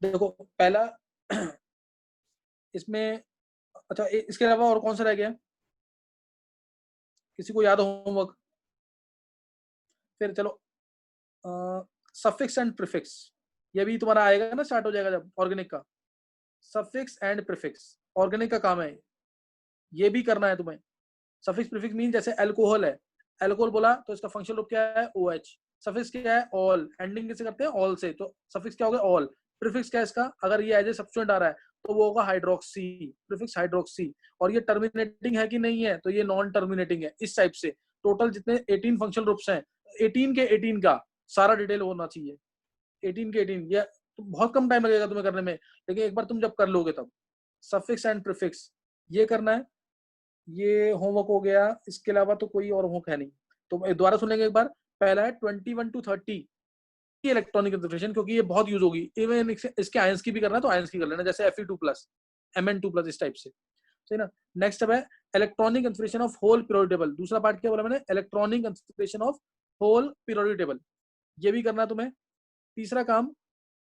देखो पहला इसमें, अच्छा इसके अलावा और कौन सा रह गया, किसी को याद हो होमवर्क? फिर चलो सफिक्स एंड प्रीफिक्स, ये भी तुम्हारा आएगा ना, स्टार्ट हो जाएगा जब ऑर्गेनिक का। सफिक्स एंड प्रीफिक्स ऑर्गेनिक का काम है, ये भी करना है तुम्हें। सफिक्स प्रीफिक्स मीन जैसे अल्कोहल है, अल्कोहल बोला तो इसका फंक्शनल ग्रुप क्या है, OH। सफिक्स क्या है, ऑल, एंडिंग कैसे करते हैं, ऑल से, तो सफिक्स क्या हो गया, ऑल। प्रीफिक्स क्या है इसका, अगर ये एज ए सब्स्टिट्यूएंट आ रहा है तो वो होगा हाइड्रोक्सी, प्रीफिक्स हाइड्रोक्सी। और ये टर्मिनेटिंग है कि नहीं है, तो ये नॉन टर्मिनेटिंग है, इस टाइप से। टोटल जितने 18 फंक्शनल ग्रुप्स हैं, 18 के 18 का सारा डिटेल होना चाहिए, 18 के 18। ये तो बहुत कम टाइम लगेगा तुम्हें करने में, लेकिन एक बार तुम जब कर लोगे तब। सफिक्स एंड प्रीफिक्स ये करना है, ये होमवर्क हो गया। इसके अलावा तो कोई और होमवर्क है नहीं, तो दोबारा सुन लेंगे एक बार। पहला है 21 to 30 इलेक्ट्रॉनिक कंसंट्रेशन, क्योंकि ये बहुत यूज होगी। इवन इसके आयंस की भी करना है तो आयंस की कर लेना, जैसे Fe2+, Mn2+, इस टाइप से, सही ना। नेक्स्ट अब है electronic concentration of whole periodic table. दूसरा पार्ट क्या बोला मैंने, electronic concentration of whole periodic table, ये भी करना है तुम्हें। तीसरा काम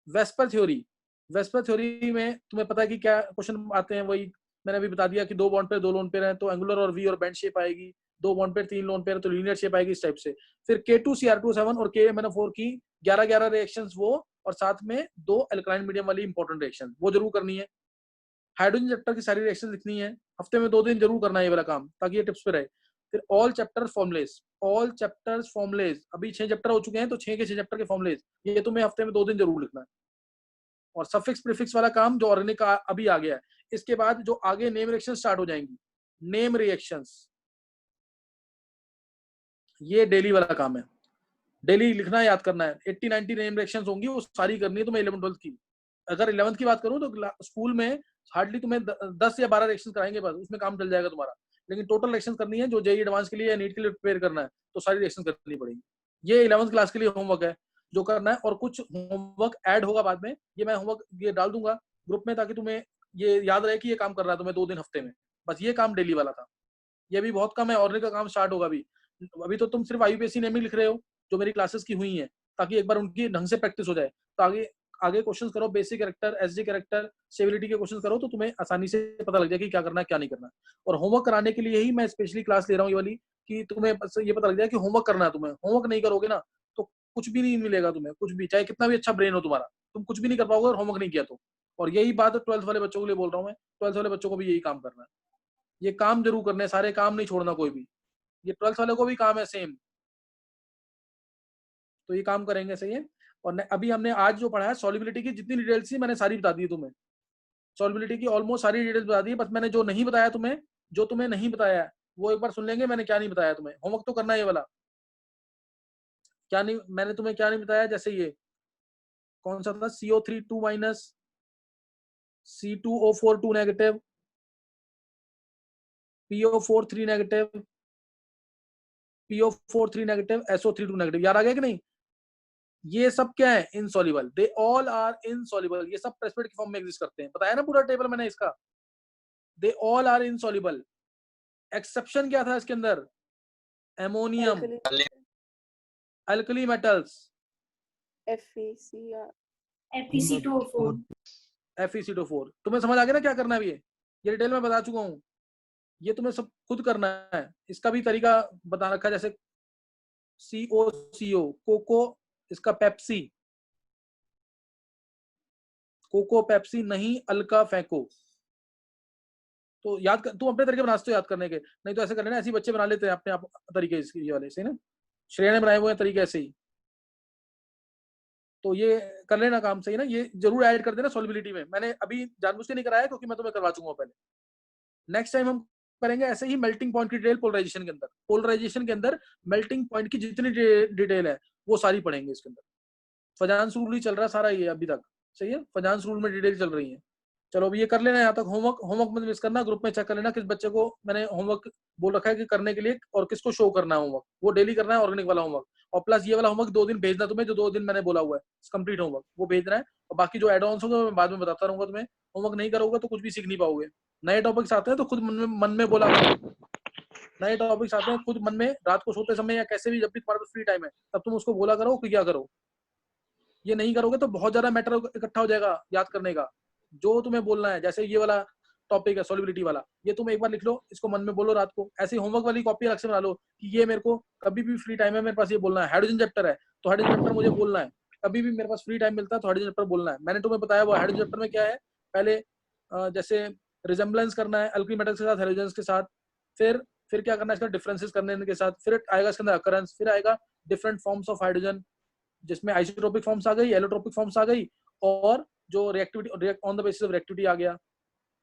वेस्पर थ्योरी। वेस्पर थ्योरी में तुम्हें पता है कि क्या क्वेश्चन आते हैं, वही मैंने अभी बता दिया कि 2 बॉन्ड पे 2 लोन पेयर है तो एंगुलर और वी और बेंड शेप आएगी, 2 बॉन्ड पे 3 लोन पेयर है तो लीनियर शेप आएगी, इस टाइप से। फिर K2Cr2 7 और KMnO4 की 11-11 रिएक्शंस वो, और साथ में 2 अल्कलाइन मीडियम वाली इंपॉर्टेंट रिएक्शन वो जरूर करनी है। हाइड्रोजन चैप्टर की सारी रिएक्शन लिखनी है, हफ्ते में 2 दिन जरूर करना है ये वाला काम, ताकि ये टिप्स पे रहे। फिर all chapter formulas, all chapters formulas, अभी 6 चैप्टर हो चुके हैं तो 6 के 6 चैप्टर के फॉर्मुलेज ये तुम्हें हफ्ते में 2 दिन जरूर लिखना है। और सफिक्स प्रीफिक्स वाला काम जो ऑर्गेनिक का अभी आ गया है, इसके बाद जो आगे नेम रिएक्शन स्टार्ट हो जाएंगी, नेम रिएक्शंस, ये डेली वाला काम है, डेली लिखना याद करना है। 80-90 नेम रिएक्शंस होंगी, वो सारी करनी है तुम्हें 11th-12th की। अगर 11th की बात करूं तो स्कूल में हार्डली तुम्हें 10 या 12 रिएक्शन कराएंगे बस, उसमें काम चल जाएगा तुम्हारा। लेकिन टोटल रिएक्शन करनी है, जो जेईई एडवांस के लिए या नीट के लिए प्रिपेयर करना है, तो सारी रिएक्शन करनी पड़ेगी। ये 11th क्लास के लिए होमवर्क है जो करना है, और कुछ होमवर्क ऐड होगा बाद में, ये मैं होमवर्क ये डाल दूंगा ग्रुप में, ताकि तुम्हें ये याद रहे कि ये काम कर रहा है तुम्हें 2 दिन हफ्ते में। बस ये काम डेली वाला था, ये भी बहुत कम है, और का काम स्टार्ट होगा अभी। अभी तो तुम सिर्फ IUPAC नेमिंग लिख रहे हो जो मेरी क्लासेस की हुई हैं, ताकि एक बार उनकी ढंग से प्रैक्टिस हो जाए, तो आगे आगे क्वेश्चंस करो, basic character, SG character, stability के क्वेश्चंस करो, तो तुम्हें आसानी से पता लग जाए कि क्या करना है क्या नहीं करना। और होमवर्क कराने के लिए ही मैं स्पेशली क्लास ले रहा हूँ ये वाली, कि तुम्हें बस ये पता लग जाए कि होमवर्क करना है तुम्हें। होमवर्क नहीं करोगे ना तो कुछ भी नहीं मिलेगा तुम्हें, कुछ भी, चाहे कितना भी अच्छा ब्रेन हो तुम्हारा, तुम कुछ भी नहीं कर पाओगे और होमवर्क नहीं किया तो। और यही बात 12th वाले बच्चों के लिए बोल रहा हूँ मैं, 12th वाले बच्चों को भी यही काम करना है, ये काम जरूर करने, सारे काम नहीं छोड़ना कोई भी। ये 12th वाले को भी काम है सेम, तो ये काम करेंगे, सही है। और अभी हमने आज जो पढ़ा है सॉल्युबिलिटी की जितनी डिटेल्स थी मैंने सारी बता दी तुम्हें, सॉल्युबिलिटी की ऑलमोस्ट सारी डिटेल्स बता दी। बस मैंने जो नहीं बताया तुम्हें, जो तुम्हें नहीं बताया है वो एक बार सुन लेंगे, मैंने क्या नहीं बताया तुम्हें। होमवर्क तो करना है ये वाला। क्या नहीं, मैंने तुम्हें क्या नहीं बताया, जैसे ये कौन सा था, CO3 2-, C2O4 2 negative, PO4 3 negative, PO4 3 negative, SO3 2 negative, याद आ गया कि नहीं? ये सब क्या है, insoluble, they all are insoluble, ये सब प्रेसिपिटेट की फॉर्म में एग्जिस्ट करते हैं, बताया ना पूरा टेबल मैंने इसका। They all are insoluble, exception क्या था इसके अंदर, ammonium, alkali metals, FeCO4। FeCO4। तुम्हें समझ आ गया ना क्या करना है? ये डिटेल में बता चुका हूँ, ये तुम्हें सब खुद करना है। इसका भी तरीका बता रखा है, जैसे COCO, कोको, इसका पेप्सी, कोको पेप्सी नहीं, अल्का फेंको। तो याद कर, तुम अपने तरीके बनाते हो याद करने के, नहीं तो ऐसे कर लेना, ऐसे बच्चे बना लेते हैं अपने आप तरीके इसके वाले, सही ना। श्रेया ने बनाए हुए हैं तरीके ऐसे ही, तो ये कर लेना काम, सही ना। ये जरूर ऐड कर देना सॉल्युबिलिटी में, मैंने अभी जानबूझ के नहीं कराया क्योंकि मैं तुम्हें करवा चुका हूँ पहले। नेक्स्ट टाइम हम करेंगे ऐसे ही मेल्टिंग पॉइंट की डिटेल पोलराइजेशन के अंदर, पोलराइजेशन के अंदर मेल्टिंग पॉइंट की जितनी डिटेल है वो सारी पढ़ेंगे इसके अंदर। फजांस रूल ही चल रहा है सारा ये अभी तक, सही है, फजांस रूल में डिटेल चल रही है। चलो अभी ये कर लेना यहाँ तक। होमवर्क होमवर्क मत मिस करना, ग्रुप में चेक कर लेना किस बच्चे को मैंने होमवर्क बोल रखा है कि करने के लिए, और किसको शो करना है होमवर्क, वो डेली करना है ऑर्गेनिक वाला होमवर्क। और प्लस ये वाला होमवर्क 2 दिन भेजना तुम्हें, जो 2 दिन मैंने बोला हुआ है कंप्लीट होमवर्क वो भेजना है। और बाकी जो एड ऑन्स होंगे मैं बाद में बताता रहूंगा तुम्हें। होमवर्क नहीं करोगे तो कुछ भी सीख नहीं पाओगे। नए टॉपिक्स आते हैं तो खुद मन में बोला करो, नए टॉपिक्स आते हैं खुद मन में, रात को सोते समय या कैसे भी, जब भी तुम्हारे पास फ्री टाइम है तब तुम उसको बोला करो कि क्या करो। ये नहीं करोगे तो बहुत ज्यादा मैटर इकट्ठा हो जाएगा याद करने का, जो तुम्हें बोलना है। जैसे ये वाला टॉपिक है सॉल्युबिलिटी वाला, ये तुम एक बार लिख लो, इसको मन में बोलो रात को। ऐसे होमवर्क वाली कॉपी अलग से बना लो कि ये मेरे को कभी भी फ्री टाइम है मेरे पास ये बोलना है। हाइड्रोजन चैप्टर है तो हाइड्रोजन चैप्टर मुझे बोलना है, कभी भी मेरे पास फ्री टाइम मिलता है तो हाइड्रोजन चैप्टर बोलना है। मैंने तुम्हें बताया वो हाइड्रोजन चैप्टर में क्या है, पहले जैसे रिजेम्बलेंस करना है अल्किल मेटल्स के साथ, हाइड्रोजन के साथ, फिर क्या करना है इसका डिफरेंसेस करने के साथ, फिर आएगा इसके अंदर अकरेंस, फिर आएगा डिफरेंट फॉर्म्स ऑफ हाइड्रोजन जिसमें आइसोट्रोपिक फॉर्म्स आ गई, एलोट्रोपिक फॉर्म्स आ गई, और जो reactivity on the basis of reactivity आ गया।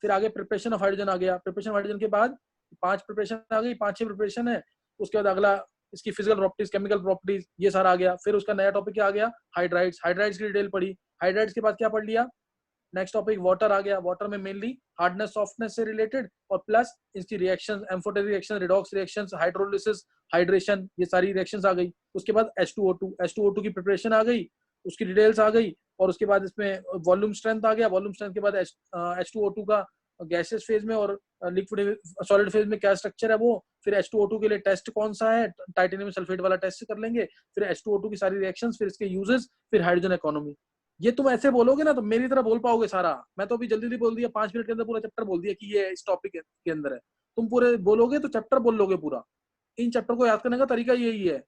फिर आगे प्रिपरेशन ऑफ हाइड्रोजन आ गया। प्रिपरेशन ऑफ हाइड्रोजन के बाद 5 प्रिपरेशन आ गई, 5-6 प्रिपरेशन है। उसके बाद अगला इसकी फिजिकल प्रॉपर्टीज, केमिकल प्रॉपर्टीज, ये सारा आ गया। फिर उसका नया टॉपिक क्या आ गया, हाइड्राइड्स। हाइड्राइड्स की डिटेल पढ़ी। हाइड्राइड्स के बाद क्या पढ़ लिया, नेक्स्ट टॉपिक वाटर आ गया। वाटर में मेनली हार्डनेस सॉफ्टनेस से रिलेटेड और प्लस इसकी reactions, amphoteric reaction, redox reactions, hydrolysis, hydration, ये सारी रिएक्शंस आ गई। उसके बाद H2O2 की प्रिपरेशन आ गई, उसकी डिटेल्स आ गई। और उसके बाद इसमें वॉल्यूम स्ट्रेंथ आ गया। वॉल्यूम स्ट्रेंथ के बाद H2O2 का गैसेस फेज में और लिक्विड सॉलिड फेज में क्या स्ट्रक्चर है वो। फिर H2O2 के लिए टेस्ट कौन सा है, टाइटेनियम सल्फेट वाला टेस्ट कर लेंगे। फिर H2O2 की सारी रिएक्शंस, फिर इसके यूजेस, फिर हाइड्रोजन इकोनॉमी। ये तुम ऐसे बोलोगे ना तो मेरी तरह बोल पाओगे सारा। मैं तो अभी जल्दी जल्दी बोल दिया, 5 मिनट के अंदर पूरा चैप्टर बोल दिया कि ये इस टॉपिक के अंदर है। तुम पूरे बोलोगे तो चैप्टर बोल लोगे पूरा। इन चैप्टर को याद करने का तरीका यही है।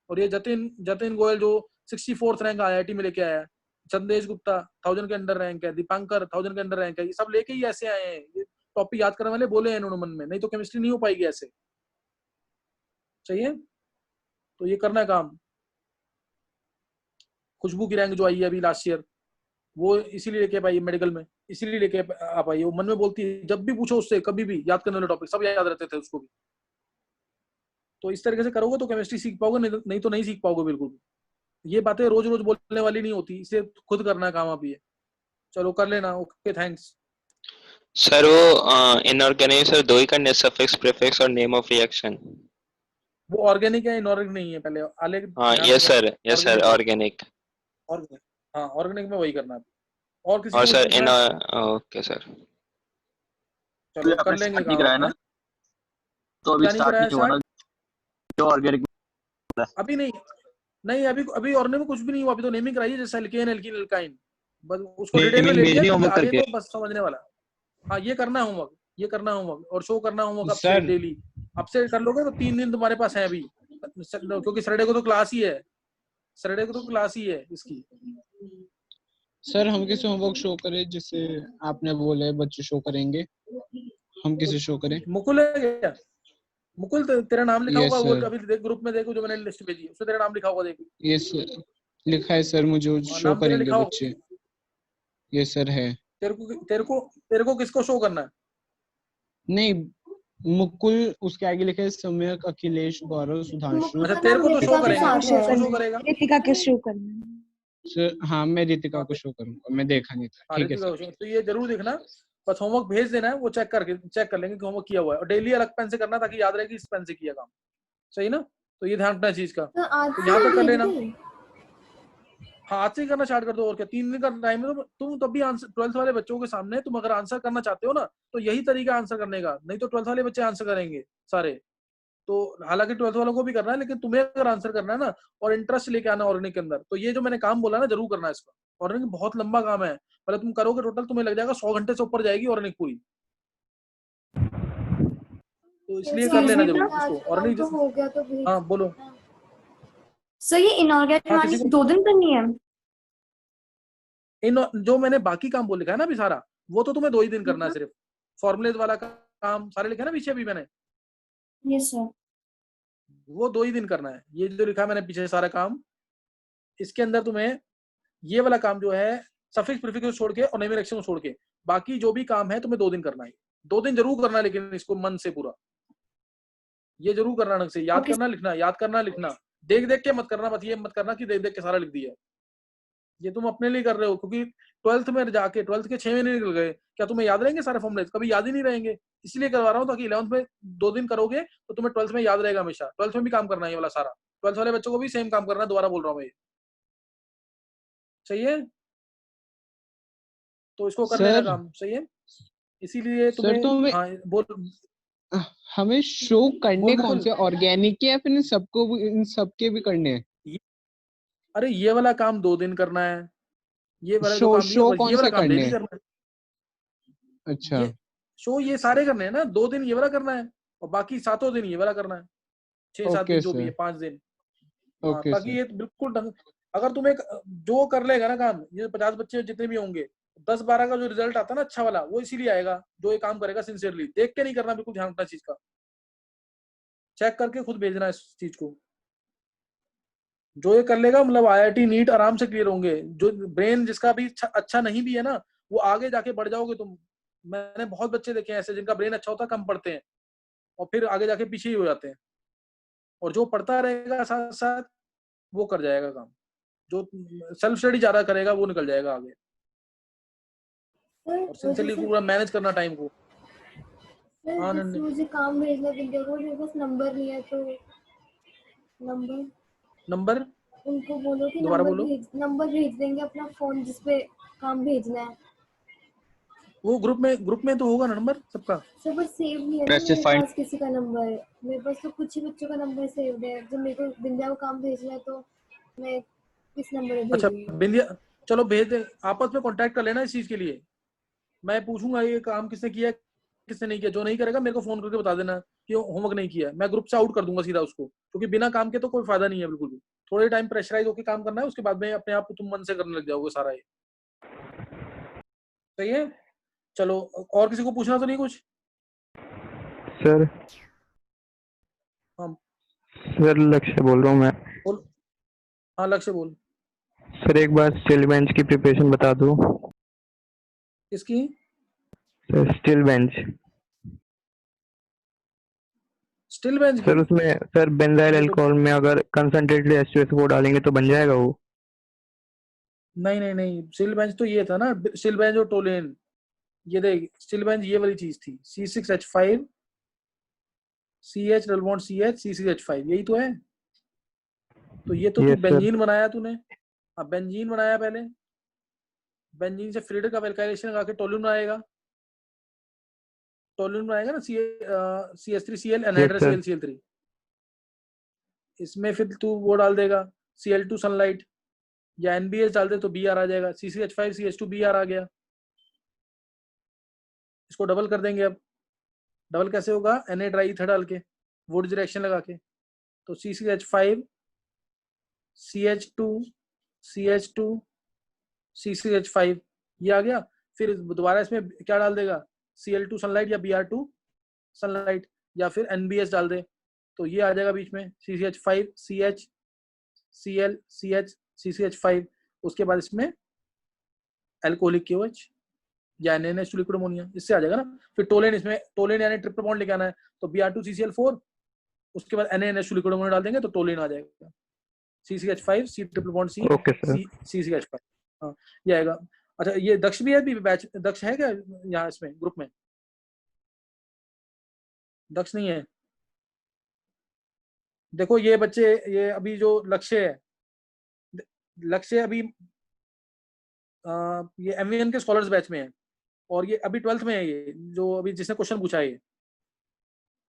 और ये जतिन गोयल जो 64th रैंक IIT में लेके आया है, चंदेश गुप्ता 1000 के अंडर रैंक है, दीपांकर 1000 के अंडर रैंक है, ये सब लेके ही ऐसे आए हैं। ये टॉपिक याद करने वाले बोले हैं इन्होंने मन में, नहीं तो केमिस्ट्री नहीं हो पाएगी ऐसे। चाहिए तो ये करना है काम। खुशबू की रैंक जो आई है अभी लास्ट ईयर, वो इसीलिए लेके पाई मेडिकल में, इसीलिए लेके आ पाई। वो मन में बोलती है, जब भी पूछो उससे कभी भी याद करने वाले टॉपिक सब याद रहते थे उसको भी। तो इस तरीके से करोगे तो केमिस्ट्री सीख पाओगे, नहीं तो नहीं सीख पाओगे बिल्कुल भी। ये बातें रोज रोज बोलने वाली नहीं होती, इसे खुद करना है काम अभी है। चलो कर लेना। Okay thanks. सर वो इनऑर्गेनिक सर दो ही करने, सफिक्स प्रीफिक्स और नेम ऑफ रिएक्शन। वो ऑर्गेनिक है, इनऑर्गेनिक नहीं है। पहले अलग हाँ यस सर ऑर्गेनिक। हाँ ऑर्गेनिक में वही करना है। और किसी और को सर पूछना है? Okay sir. चलो कर लेंगे काम अपना। तो अभी क्या नहीं स्टार्ट कराया नहीं हुआ ना जो ऑर्गेनिक अभी? नहीं अभी ऑर्गेनिक में कुछ भी नहीं हुआ। अभी तो नेमिंग कराई है, जैसे एल्केन, एल्कीन, एल्काइन, बस उसको डिटेल में ले लिया। आगे तो बस समझने वाला। हाँ ये करना है होमवर्क, ये करना है होमवर्क और शो करना है होमवर्क अब से डेली। अब से कर लोगे तो 3 दिन तुम्हारे पास है अभी, क्योंकि सैटरडे को तो क्लास ही है। सैटरडे को तो क्लास ही है इसकी। सर हम किसे होमवर्क शो करें? जिससे आपने बोले बच्चे शो करेंगे, हम किसे शो करें? मुकुल है क्या? मुकुल तेरा नाम लिखा Yes, होगा वो, sir. अभी देख ग्रुप में देखो जो मैंने लिस्ट भेजी उसमें तेरा नाम लिखा होगा, देख। यस लिखा है सर, मुझे शो नाम तेरा करेंगे लिखा होगा। बच्चे। यस सर है। तेरे को किसको शो करना है? नहीं मुकुल, उसके आगे लिखा है सम्यक, अखिलेश, गौरव, सुधांशु। अच्छा तेरे को तो शो करेगा, शो करेगा रितिका के शो करना सर। हाँ मैं रितिका को शो करूंगा, मैं देखा नहीं था। ठीक है सर। तो ये जरूर देखना, बस होमवर्क भेज देना है, वो चेक कर लेंगे कि होमवर्क किया हुआ है। और डेली अलग पेन से करना ताकि याद रहे कि इस पेन से किया काम। सही ना? तो ये ध्यान रखना चीज का। तो यहाँ तक कर लेना। हाँ आज से ही करना स्टार्ट कर दो। और क्या 3 दिन का टाइम है तो तुम तब भी आंसर 12th वाले बच्चों के सामने तुम अगर आंसर करना चाहते हो ना तो यही तरीका आंसर करने का, नहीं तो 12th वाले बच्चे आंसर करेंगे सारे। तो हालांकि 12th वालों को भी करना है, लेकिन तुम्हें अगर आंसर करना है ना और इंटरेस्ट लेके आना ऑर्गेनिक के अंदर, तो ये जो मैंने काम बोला ना जरूर करना है इसका। ऑर्गेनिक बहुत लंबा काम है, मतलब तुम करोगे टोटल तुम्हें लग जाएगा 100 घंटे से ऊपर जाएगी ऑर्गेनिक पूरी। तो इसलिए कर लेना जरूर इसको। ऑर्गेनिक हो गया तो भी। हाँ बोलो। सर ये इनऑर्गेनिक हाँ, किसी को 2 दिन करनी है? इन जो मैंने बाकी काम बोल लिखा है ना अभी सारा, वो तो तुम्हें 2 ही दिन करना है सिर्फ। फॉर्मुलेज वाला काम सारे लिखे ना पीछे अभी मैंने, यस सर। वो 2 ही दिन करना है। ये जो लिखा है मैंने पीछे सारा काम, इसके अंदर तुम्हें ये वाला काम जो है सफिक्स प्रीफिक्स को छोड़ के और नेम रिएक्शन को छोड़ के बाकी जो भी काम है तुम्हें 2 दिन करना है। 2 दिन जरूर करना है, लेकिन इसको मन से पूरा ये जरूर करना ढंग से। याद करना लिखना, याद करना लिखना। देख देख के मत करना, मत ये मत करना कि देख देख के सारा लिख दिया। ये तुम अपने लिए कर रहे हो, क्योंकि 12th में जाके 12th के 6 महीने निकल गए, क्या तुम्हें याद रहेंगे सारे फॉर्मुले? कभी याद ही नहीं रहेंगे। इसलिए करवा रहा हूँ ताकि 11th में 2 दिन करोगे तो तुम्हें 12th में याद रहेगा हमेशा। 12th में भी काम करना है ये वाला सारा। 12th वाले बच्चों को भी सेम काम करना है, दोबारा बोल रहा हूँ मैं। सही है? तो इसको कर लेना काम। सही है? इसीलिए तुम्हें तो हाँ बोल। हमें शो करने कौन से ऑर्गेनिक के या फिर इन सबके भी करने हैं? अरे ये वाला काम 2 दिन करना है, ये वाला जो शो काम शो ये कौन वाला से काम करने डेली हैं? करना है। अच्छा ये शो ये सारे करने हैं ना, 2 दिन ये वाला करना है और बाकी 7 दिन ये वाला करना है, 6-7 दिन ओके जो भी है, सर 5 दिन। हाँ, ओके ताकि सर ये बिल्कुल अगर तुम एक जो कर लेगा ना काम, ये 50 बच्चे जितने भी होंगे, 10-12 का जो रिजल्ट आता है ना अच्छा वाला, वो इसीलिए आएगा जो ये काम करेगा सिंसियरली। देख के नहीं करना, बिल्कुल ध्यान रखना चीज का, चेक करके खुद भेजना इस चीज को। जो ये कर लेगा मतलब IIT नीट आराम से क्लियर होंगे। जो ब्रेन जिसका भी अच्छा नहीं भी है ना, वो आगे जाके बढ़ जाओगे तुम। मैंने बहुत बच्चे देखे हैं ऐसे जिनका ब्रेन अच्छा होता है, कम पढ़ते हैं और फिर आगे जाके पीछे ही हो जाते हैं। और जो पढ़ता रहेगा साथ साथ वो कर जाएगा काम, जो सेल्फ स्टडी ज्यादा करेगा वो निकल जाएगा आगे। सर और सिंसियरली जैसे पूरा मैनेज करना टाइम को। सर हाँ जैसे नन्हे, मुझे काम भेजना विद्या को, मेरे पास नंबर नहीं है, तो नंबर उनको बोलो कि दोबारा बोलो। नंबर भेज देंगे अपना फोन जिसपे काम भेजना है। वो ग्रुप में तो होगा ना नंबर सबका। सर बस सेव नहीं है ना वैसे मेरे फाइंड पास किसी का नंबर। मेरे पास तो कुछ ही बच्चों का नंबर सेव है। जब मेरे को विद्या को काम भेजना है तो मैं किस नंबर पे अच्छा भेजूंगी? बिंदिया, चलो भेज दे, आपस में कांटेक्ट कर लेना इस चीज के लिए। मैं पूछूंगा ये काम किसने किया किसने नहीं किया। जो नहीं करेगा मेरे को फोन करके बता देना कि होमवर्क नहीं किया, मैं ग्रुप से आउट कर दूंगा सीधा उसको, क्योंकि बिना काम के तो कोई फायदा नहीं है बिल्कुल भी। थोड़े टाइम प्रेशराइज होकर काम करना है, उसके बाद में अपने आप तुम मन से करने लग जाओगे सारा ये। सही है, चलो और किसी को पूछना तो नहीं कुछ? सर हाँ सर लक्ष्य बोल रहा हूँ मैं। बोल। हाँ लक्ष्य बोल। सर एक बार स्टिल बेंच की प्रिपरेशन बता दो। किसकी? Sir still bench. Still bench की? सर उसमें सर बेंजाइल मेरे को अल्कोहल में अगर कंसंट्रेटेड H2SO4 डालेंगे तो बन जाएगा वो? नहीं नहीं नहीं, स्टिल बेंच तो ये था ना, स्टिल बेंच और टोलेन। ये देख स्टिल बेंच ये वाली चीज थी, C6H5 CH double bond CH C6H5, यही तो है। तो ये तो तू यस सर। बेंजीन बनाया तूने। हाँ बेंजीन बनाया पहले, बेंजीन से फ्रीडर का वेल्काइलेशन लगा के टोलून बनाएगा। टोलून बनाएगा ना CH3Cl yes anhydrous sir. ClCl3। इसमें फिर तू वो डाल देगा Cl2 सनलाइट, या NBS डाल दे तो Br आ जाएगा, C6H5 CH2 Br आ गया। इसको डबल कर देंगे। अब डबल कैसे होगा? Na ड्राई ईथर डाल के वुड्स रिएक्शन लगा के, तो C6H5 CH2 CH2 C6H5 ये आ गया। फिर दोबारा इसमें क्या डाल देगा? Cl2 सनलाइट या Br2 सनलाइट, या फिर NBS डाल दे तो ये आ जाएगा बीच में C6H5 CH Cl CH C6H5। उसके बाद इसमें एल्कोहलिक KOH या NaNH2 लिक्विड अमोनिया, इससे आ जाएगा ना। फिर टोलेन, इसमें टोलेन यानी ट्रिपल बॉन्ड लेके आना है, तो Br2 CCl4, उसके बाद NaNH2 लिक्विड अमोनिया डाल देंगे तो टोलेन आ जाएगा, C6H5 C triple bond C okay sir. CCH5। हाँ ये आएगा। अच्छा ये दक्ष भी है, भी बैच दक्ष है क्या यहाँ इसमें ग्रुप में? दक्ष नहीं है। देखो ये बच्चे, ये अभी जो लक्ष्य है, लक्ष्य अभी ये MVN के स्कॉलर्स बैच में है और ये अभी 12th में है। ये जो अभी जिसने क्वेश्चन पूछा है,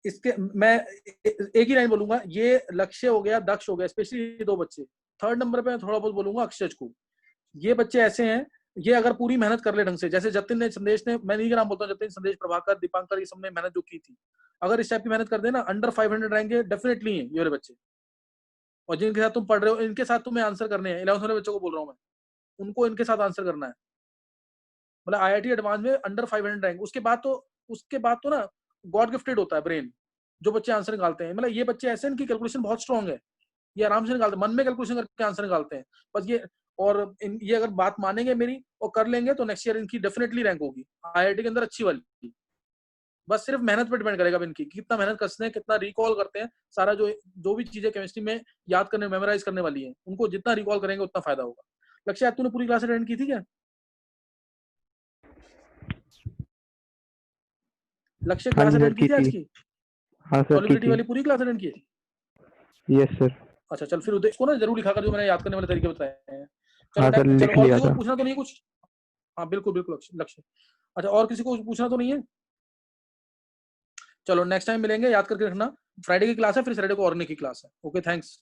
इसके मैं एक ही लाइन बोलूंगा, ये लक्ष्य हो गया, दक्ष हो गया, स्पेशली ये 2 बच्चे। 3rd नंबर पे मैं थोड़ा बहुत बोलूंगा अक्षय को। ये बच्चे ऐसे हैं, ये अगर पूरी मेहनत कर ले ढंग से, जैसे जतिन ने, संदेश ने, मैं नहीं नाम बोलता हूँ, जतिन, संदेश, प्रभाकर, दीपांकर, ये सबने मेहनत जो की थी, अगर इस टाइप की मेहनत कर देना अंडर 500 रहेंगे डेफिनेटली है ये वाले बच्चे। और जिनके साथ तुम पढ़ रहे हो, इनके साथ तुम्हें आंसर करने हैं। 11th वाले बच्चों को बोल रहा हूँ मैं, उनको इनके साथ आंसर करना है। मतलब IIT एडवांस में अंडर 500 रैंक, उसके बाद तो ना गॉड गिफ्टेड होता है ब्रेन, जो बच्चे आंसर निकालते हैं। मतलब ये बच्चे ऐसे हैं, इनकी कैलकुलेशन बहुत स्ट्रांग है, ये आराम से निकालते हैं, मन में कैलकुलेशन करके आंसर निकालते हैं बस ये। और ये अगर बात मानेंगे मेरी और कर लेंगे तो नेक्स्ट ईयर इनकी डेफिनेटली रैंक होगी IIT के अंदर अच्छी वाली। बस सिर्फ मेहनत पे डिपेंड करेगा इनकी, कितना मेहनत करते हैं, कितना रिकॉल करते हैं। सारा जो भी चीजें केमिस्ट्री में याद करने, मेमोराइज करने वाली है, उनको जितना रिकॉल करेंगे उतना फायदा होगा। लक्ष्य तूने पूरी क्लास अटेंड की थी क्या? लक्ष्य हाँ क्लास जी सर अटेंड की की थी आज थी। की? हाँ सर की सॉलिबिलिटी थी। वाली पूरी क्लास अटेंड की? Yes sir. अच्छा चल, फिर उद्देश्य को ना जरूर लिखा कर जो मैंने याद करने वाले तरीके बताए हैं। चलो हाँ सर चलो, लिख और लिया किसी को था। पूछना तो नहीं कुछ? हाँ बिल्कुल बिल्कुल लक्ष्य। अच्छा और किसी को पूछना तो नहीं है? चलो नेक्स्ट टाइम मिलेंगे, याद करके रखना। फ्राइडे की क्लास है, फिर सैटरडे को ऑर्गेनिक की क्लास है। Okay thanks.